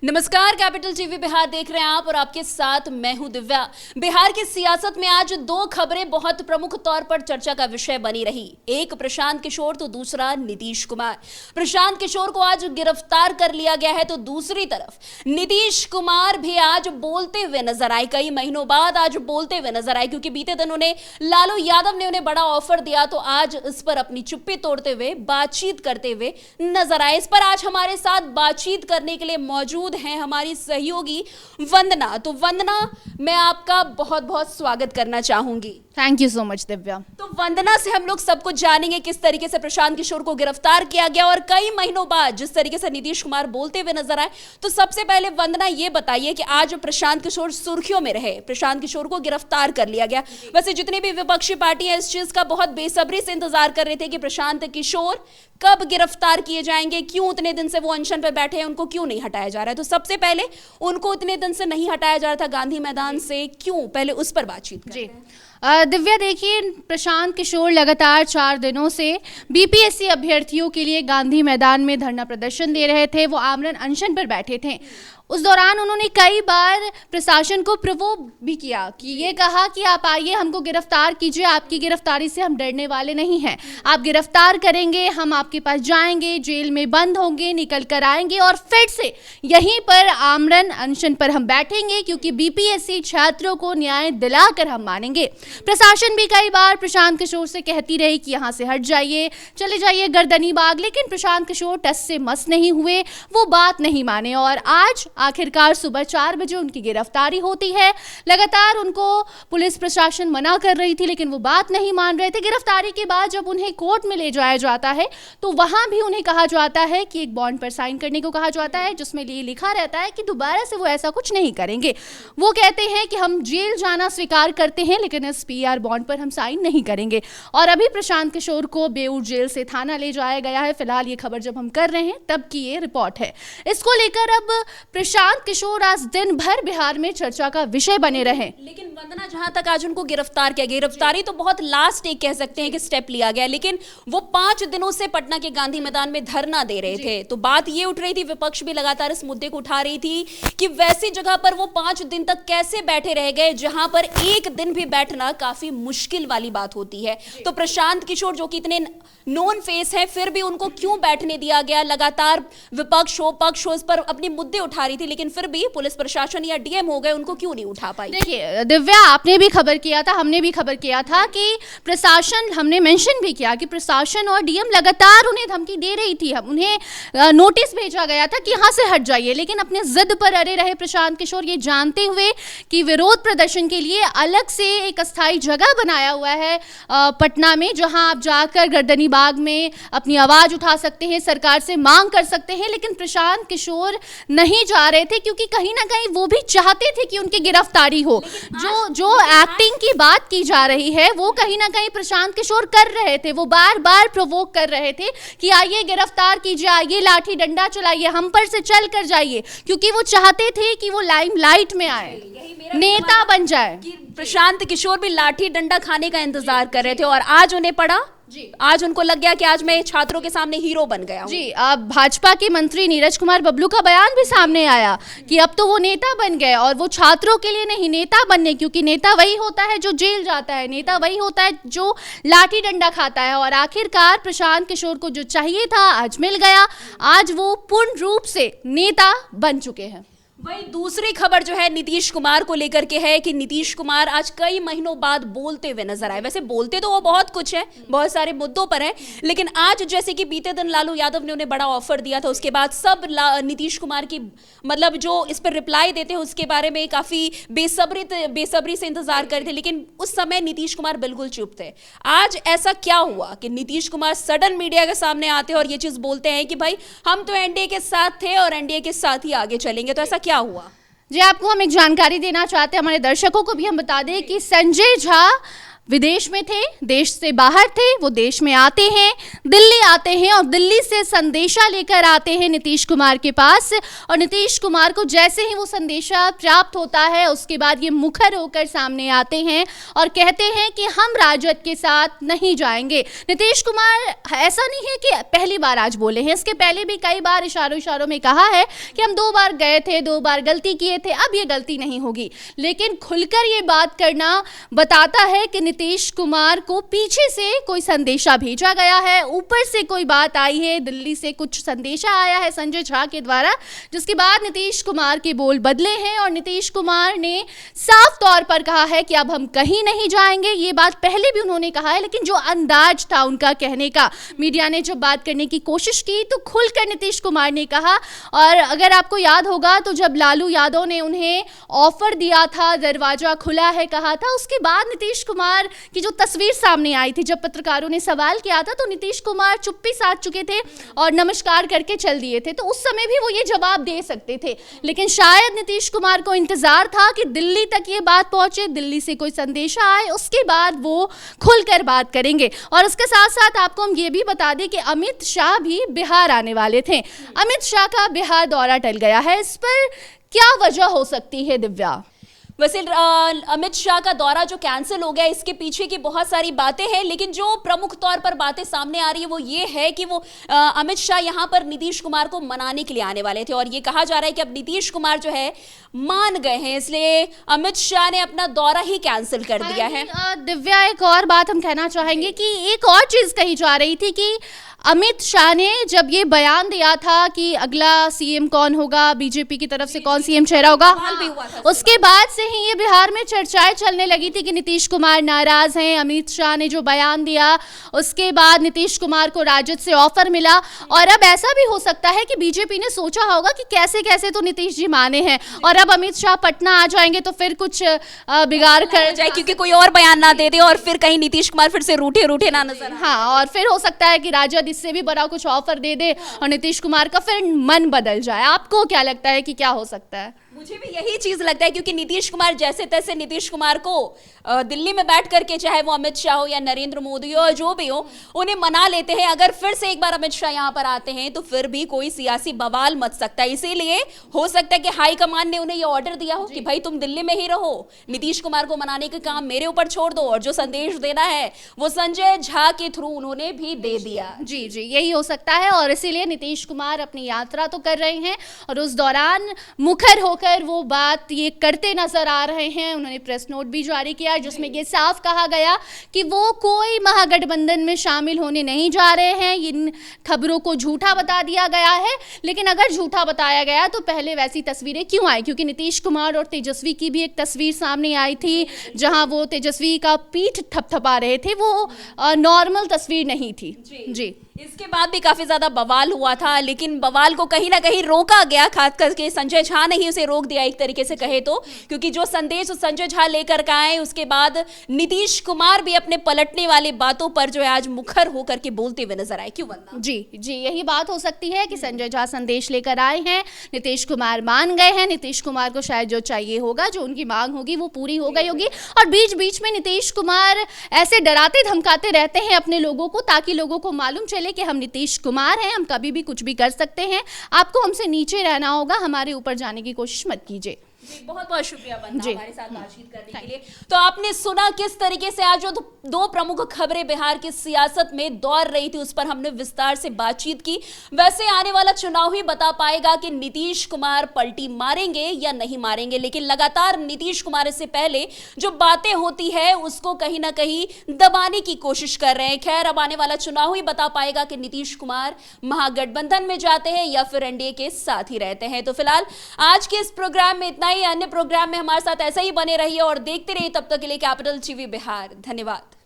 नमस्कार, capital TV Bihar देख रहे हैं आप और आपके साथ मैं हूं दिव्या। बिहार की सियासत में आज दो खबरें बहुत प्रमुख तौर पर चर्चा का विषय बनी रही। एक प्रशांत किशोर तो दूसरा नीतीश कुमार। प्रशांत किशोर को आज गिरफ्तार कर लिया गया है तो दूसरी तरफ नीतीश कुमार भी आज बोलते हुए नजर आए। कई महीनों बाद आज बोलते हुए नजर आए क्योंकि बीते दिन उन्हें लालू यादव ने उन्हें बड़ा ऑफर दिया तो आज इस पर अपनी चुप्पी तोड़ते हुए बातचीत करते हुए नजर आए। इस पर आज हमारे साथ बातचीत करने के लिए मौजूद हैं हमारी सहयोगी वंदना। तो वंदना, मैं आपका बहुत बहुत स्वागत करना चाहूंगी। Thank you so much Divya. तो वंदना से हम लोग सब कुछ जानेंगे किस तरीके से प्रशांत किशोर को गिरफ्तार किया गया और कई महीनों बाद जिस तरीके से नीतीश कुमार बोलते हुए नजर आए। तो सबसे पहले वंदना ये बताइए कि आज प्रशांत किशोर सुर्खियों में रहे, प्रशांत किशोर को गिरफ्तार कर लिया गया। वैसे जितनी भी विपक्षी पार्टियां इस चीज का बहुत बेसब्री से इंतजार कर रहे थे कि प्रशांत किशोर कब गिरफ्तार किए जाएंगे, क्यों इतने दिन से वो अनशन पर बैठे हैं, उनको क्यों नहीं हटाया जा रहा है। तो सबसे पहले उनको इतने दिन से नहीं हटाया जा रहा था गांधी मैदान से, क्यों, पहले उस पर बातचीत करते हैं। दिव्या देखिए, प्रशांत किशोर लगातार 4 दिनों से बीपीएससी अभ्यर्थियों के लिए गांधी मैदान में धरना प्रदर्शन दे रहे थे। वो आमरण अनशन पर बैठे थे। उस दौरान उन्होंने कई बार प्रशासन को प्रोवोक भी किया कि ये कहा कि आप आइए, हमको गिरफ्तार कीजिए, आपकी गिरफ्तारी से हम डरने वाले नहीं हैं। आप गिरफ्तार करेंगे, हम आपके पास जाएंगे, जेल में बंद होंगे, निकल कर आएंगे और फिर से यहीं पर आमरण अनशन पर हम बैठेंगे क्योंकि बीपीएससी छात्रों को न्याय दिलाकर हम मानेंगे। प्रशासन भी कई बार प्रशांत किशोर से कहती रही कि यहाँ से हट जाइए, चले जाइए गर्दनी बाग, लेकिन प्रशांत किशोर टस से मस नहीं हुए, वो बात नहीं माने और आज आखिरकार सुबह 4 बजे उनकी गिरफ्तारी होती है। लगातार उनको पुलिस प्रशासन मना कर रही थी लेकिन वो बात नहीं मान रहे थे। गिरफ्तारी के बाद जब उन्हें कोर्ट में ले जाया जाता है तो वहां भी उन्हें कहा जाता है कि एक बॉन्ड पर साइन करने को कहा जाता है जिसमें ये लिखा रहता है कि दोबारा से वो ऐसा कुछ नहीं करेंगे। वो कहते हैं कि हम जेल जाना स्वीकार करते हैं लेकिन इस पीआर बॉन्ड पर हम साइन नहीं करेंगे। और अभी प्रशांत किशोर को बेऊर जेल से थाना ले जाया गया है। फिलहाल ये खबर जब हम कर रहे हैं तब की ये रिपोर्ट है। इसको लेकर अब प्रशांत किशोर आज दिन भर बिहार में चर्चा का विषय बने रहे। लेकिन वंदना, जहां तक आज उनको गिरफ्तार किया गया, गिरफ्तारी तो बहुत लास्ट एक कह सकते हैं कि स्टेप लिया गया, लेकिन वो 5 दिनों से पटना के गांधी मैदान में धरना दे रहे थे। तो बात ये उठ रही थी, विपक्ष भी लगातार इस मुद्दे को उठा रही थी कि वैसी जगह पर वो 5 दिन तक कैसे बैठे रह गए जहां पर एक दिन भी बैठना काफी मुश्किल वाली बात होती है। तो प्रशांत किशोर जो कि इतने नोन फेस है, फिर भी उनको क्यों बैठने दिया गया। लगातार विपक्ष हो पक्ष हो इस पर अपने मुद्दे उठा रही थी लेकिन फिर भी पुलिस प्रशासन या डीएम हो गए, उनको क्यों नहीं उठा पाई। देखिए दिव्या, आपने भी खबर किया था, हमने भी खबर किया था कि प्रशासन, हमने मेंशन भी किया कि प्रशासन और डीएम लगातार उन्हें धमकी दे रही थी। हम उन्हें नोटिस भेजा गया था कि यहाँ से हट जाइए, लेकिन अपने जिद पर अड़े रहे प्रशांत किशोर, ये जानते हुए कि विरोध प्रदर्शन के लिए अलग से एक अस्थायी जगह बनाया हुआ है पटना में, जहाँ आप जाकर गर्दनी बाग में अपनी आवाज उठा सकते हैं, सरकार से मांग कर सकते हैं। लेकिन प्रशांत किशोर नहीं जा रहे थे क्योंकि कहीं ना कहीं वो भी चाहते थे कि उनकी गिरफ्तारी हो। जो एक्टिंग की बात की जा रही है वो कहीं ना कहीं प्रशांत किशोर कर रहे थे। वो बार बार प्रोवोक कर रहे थे कि आइए गिरफ्तार कीजिए, आइए लाठी डंडा चलाइए, हम पर से चल कर जाइए, क्योंकि वो चाहते थे कि वो लाइमलाइट में आए, नेता बन जाए। प्रशांत किशोर भी लाठी डंडा खाने का इंतजार कर रहे थे और आज उन्हें पड़ा जी। आज उनको लग गया कि आज मैं छात्रों के सामने हीरो बन गया हूं। जी, अब भाजपा के मंत्री नीरज कुमार बबलू का बयान भी सामने आया कि अब तो वो नेता बन गए और वो छात्रों के लिए नहीं, नेता बनने, क्योंकि नेता वही होता है जो जेल जाता है, नेता वही होता है जो लाठी डंडा खाता है। और आखिरकार प्रशांत किशोर को जो चाहिए था आज मिल गया। आज वो पूर्ण रूप से नेता बन चुके हैं। वही दूसरी खबर जो है नीतीश कुमार को लेकर के है कि नीतीश कुमार आज कई महीनों बाद बोलते हुए नजर आए। वैसे बोलते तो वो बहुत कुछ है, बहुत सारे मुद्दों पर है, लेकिन आज जैसे कि बीते दिन लालू यादव ने उन्हें बड़ा ऑफर दिया था, उसके बाद सब नीतीश कुमार की मतलब जो इस पर रिप्लाई देते हैं उसके बारे में काफी बेसब्री से इंतजार कर रहे थे, लेकिन उस समय नीतीश कुमार बिल्कुल चुप थे। आज ऐसा क्या हुआ कि नीतीश कुमार सडन मीडिया के सामने आते हैं और ये चीज बोलते हैं कि भाई हम तो एनडीए के साथ थे और एनडीए के साथ ही आगे चलेंगे। तो ऐसा क्या हुआ? जी, आपको हम एक जानकारी देना चाहते हैं, हमारे दर्शकों को भी हम बता दें कि संजय झा विदेश में थे, देश से बाहर थे, वो देश में आते हैं, दिल्ली आते हैं और दिल्ली से संदेशा लेकर आते हैं नीतीश कुमार के पास। और नीतीश कुमार को जैसे ही वो संदेशा प्राप्त होता है उसके बाद ये मुखर होकर सामने आते हैं और कहते हैं कि हम राजद के साथ नहीं जाएंगे। नीतीश कुमार ऐसा नहीं है कि पहली बार आज बोले हैं, इसके पहले भी कई बार इशारों में कहा है कि हम 2 बार गए थे, 2 बार गलती किए थे, अब ये गलती नहीं होगी। लेकिन खुलकर ये बात करना बताता है कि नीतीश कुमार को पीछे से कोई संदेशा भेजा गया है, ऊपर से कोई बात आई है, दिल्ली से कुछ संदेशा आया है संजय झा के द्वारा, जिसके बाद नीतीश कुमार के बोल बदले हैं और नीतीश कुमार ने साफ तौर पर कहा है कि अब हम कहीं नहीं जाएंगे। ये बात पहले भी उन्होंने कहा है, लेकिन जो अंदाज था उनका कहने का, मीडिया ने जब बात करने की कोशिश की तो खुलकर नीतीश कुमार ने कहा। और अगर आपको याद होगा तो जब लालू यादव ने उन्हें ऑफर दिया था, दरवाजा खुला है कहा था, उसके बाद नीतीश कुमार की जो तस्वीर सामने आई थी, जब पत्रकारों ने सवाल किया था तो नीतीश कुमार चुप्पी साध चुके थे और नमस्कार करके चल दिए थे। तो उस समय भी वो ये जवाब दे सकते थे, लेकिन शायद नीतीश कुमार को इंतजार था कि दिल्ली तक ये बात पहुंचे, दिल्ली से कोई संदेशा आए, उसके बाद वो खुलकर बात करेंगे। और उसके साथ साथ आपको हम ये भी बता दें कि अमित शाह भी बिहार आने वाले थे। अमित शाह का बिहार दौरा टल गया है, इस पर क्या वजह हो सकती है दिव्या? वैसे अमित शाह का दौरा जो कैंसिल हो गया, इसके पीछे की बहुत सारी बातें हैं, लेकिन जो प्रमुख तौर पर बातें सामने आ रही है वो ये है कि वो अमित शाह यहाँ पर नीतीश कुमार को मनाने के लिए आने वाले थे और ये कहा जा रहा है कि अब नीतीश कुमार जो है मान गए हैं, इसलिए अमित शाह ने अपना दौरा ही कैंसिल कर दिया है। दिव्या, एक और बात हम कहना चाहेंगे कि एक और चीज कही जा रही थी कि अमित शाह ने जब ये बयान दिया था कि अगला सीएम कौन होगा, बीजेपी की तरफ से कौन सीएम चेहरा होगा, उसके बाद से ही ये बिहार में चर्चाएं चलने लगी थी कि नीतीश कुमार नाराज हैं। अमित शाह ने जो बयान दिया उसके बाद नीतीश कुमार को राजद से ऑफर मिला और अब ऐसा भी हो सकता है कि बीजेपी ने सोचा होगा कि कैसे कैसे तो नीतीश जी माने हैं और अब अमित शाह पटना आ जाएंगे तो फिर कुछ बिगाड़ कर जाए, क्योंकि कोई और बयान ना दे दे और फिर कहीं नीतीश कुमार फिर से रूठे ना नजर। हाँ, और फिर हो सकता है कि राजद इससे भी बड़ा कुछ ऑफर दे दे और नीतीश कुमार का फिर मन बदल जाए। आपको क्या लगता है कि क्या हो सकता है? मुझे भी यही चीज लगता है, क्योंकि नीतीश कुमार जैसे तैसे नीतीश कुमार को दिल्ली में बैठ करके, चाहे वो अमित शाह हो या नरेंद्र मोदी हो, जो भी हो, उन्हें मना लेते हैं। अगर फिर से एक बार अमित शाह यहाँ पर आते हैं तो फिर भी कोई सियासी बवाल मच सकता है। इसीलिए हो सकता है कि हाईकमान ने उन्हें ये ऑर्डर दिया हो कि भाई तुम दिल्ली में ही रहो, नीतीश कुमार को मनाने का काम मेरे ऊपर छोड़ दो, और जो संदेश देना है वो संजय झा के थ्रू उन्होंने भी दे दिया। जी, यही हो सकता है और इसीलिए नीतीश कुमार अपनी यात्रा तो कर रहे हैं और उस दौरान मुखर होकर वो बात ये करते नजर आ रहे हैं। उन्होंने प्रेस नोट भी जारी किया जिसमें ये साफ कहा गया कि वो कोई महागठबंधन में शामिल होने नहीं जा रहे हैं। इन खबरों को झूठा बता दिया गया है, लेकिन अगर झूठा बताया गया तो पहले वैसी तस्वीरें क्यों आई? क्योंकि नीतीश कुमार और तेजस्वी की भी एक तस्वीर सामने आई थी जहां वो तेजस्वी का पीठ थपथपा रहे थे, वो नॉर्मल तस्वीर नहीं थी। जी, इसके बाद भी काफी ज्यादा बवाल हुआ था, लेकिन बवाल को कहीं ना कहीं रोका गया, खास करके संजय झा ने ही उसे रोक दिया एक तरीके से कहे तो, क्योंकि जो संदेश संजय झा लेकर के आए उसके बाद नीतीश कुमार भी अपने पलटने वाली बातों पर जो है आज मुखर होकर के बोलते हुए नजर आए। क्यों बनना? जी, यही बात हो सकती है कि संजय झा संदेश लेकर आए हैं, नीतीश कुमार मान गए हैं, नीतीश कुमार को शायद जो चाहिए होगा, जो उनकी मांग होगी वो पूरी हो गई होगी। और बीच बीच में नीतीश कुमार ऐसे डराते धमकाते रहते हैं अपने लोगों को, ताकि लोगों को मालूम चले कि हम नीतीश कुमार हैं, हम कभी भी कुछ भी कर सकते हैं, आपको हमसे नीचे रहना होगा, हमारे ऊपर जाने की कोशिश मत कीजिए। बहुत बहुत शुक्रिया वंदना हमारे साथ बातचीत करने के लिए। तो आपने सुना किस तरीके से आज जो दो प्रमुख खबरें बिहार की सियासत में दौड़ रही थी उस पर हमने विस्तार से बातचीत की। वैसे आने वाला चुनाव ही बता पाएगा कि नीतीश कुमार पलटी मारेंगे या नहीं मारेंगे, लेकिन लगातार नीतीश कुमार इससे पहले जो बातें होती है उसको कहीं ना कहीं दबाने की कोशिश कर रहे हैं। खैर, अब आने वाला चुनाव ही बता पाएगा कि नीतीश कुमार महागठबंधन में जाते हैं या फिर एनडीए के साथ ही रहते हैं। तो फिलहाल आज के इस प्रोग्राम में इतना ही। अन्य प्रोग्राम में हमारे साथ ऐसा ही बने रहिए और देखते रहिए। तब तक के लिए कैपिटल टीवी बिहार। धन्यवाद।